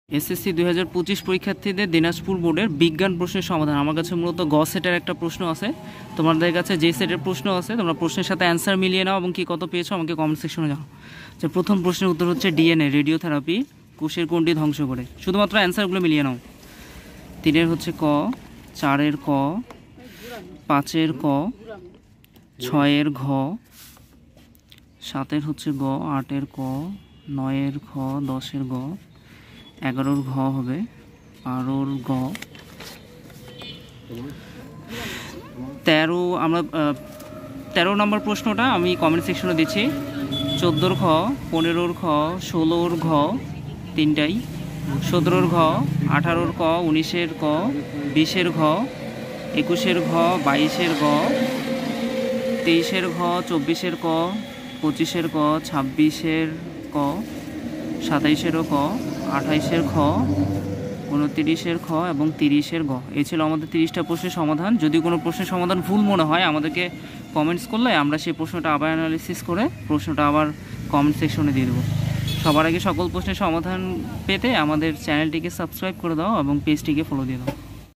SSC 2025 পরীক্ষার্থীদের দিনাজপুর বোর্ডের বিজ্ঞান প্রশ্নের সমাধান। আমার কাছে মূলত গ সেটের একটা প্রশ্ন আছে, তোমাদের কাছে যে সেটের প্রশ্ন আছে তোমরা প্রশ্নের সাথে অ্যান্সার মিলিয়ে নাও এবং কি কত পেয়েছো আমাকে কমেন্ট সেকশনে জানাও। যে প্রথম প্রশ্নের উত্তর হচ্ছে ডিএনএ রেডিওথেরাপি কোষের কোনটি ধ্বংস করে। শুধুমাত্র অ্যান্সারগুলো মিলিয়ে নাও। 3-এর হচ্ছে ক, 4-এর ক, 5-এর ক, 6-এর ঘ, 7-এর হচ্ছে গ, 8-এর ক, 9-এর খ, 10-এর গ, 11-র ঘ হবে, 12-র গ, 13 আমরা 13 নম্বর প্রশ্নটা আমি কমেন্ট সেকশনে দিচ্ছি। 14-র খ, 15-র খ, 16-র ঘ, তিনটাই, 17-র ঘ, 18-র ক, 19-এর ক, 20-এর ঘ, 21-এর ঘ, 22-এর গ, 23-এর ঘ, 24-এর ক, 25-এর ক, 26-এর ক, 27-এরও ক, 28-এর খ, 29-এর খ এবং 30-এর গ। এই ছিল আমাদের 30টা প্রশ্নের সমাধান। যদি কোনো প্রশ্নের সমাধান ভুল মনে হয় আমাদেরকে কমেন্টস করলে আমরা সেই প্রশ্নটা আবার অ্যানালিসিস করে প্রশ্নটা আবার কমেন্ট সেকশনে দিয়ে দেবো। সবার আগে সকল প্রশ্নের সমাধান পেতে আমাদের চ্যানেলটিকে সাবস্ক্রাইব করে দাও এবং পেজটিকে ফলো দিয়ে দাও।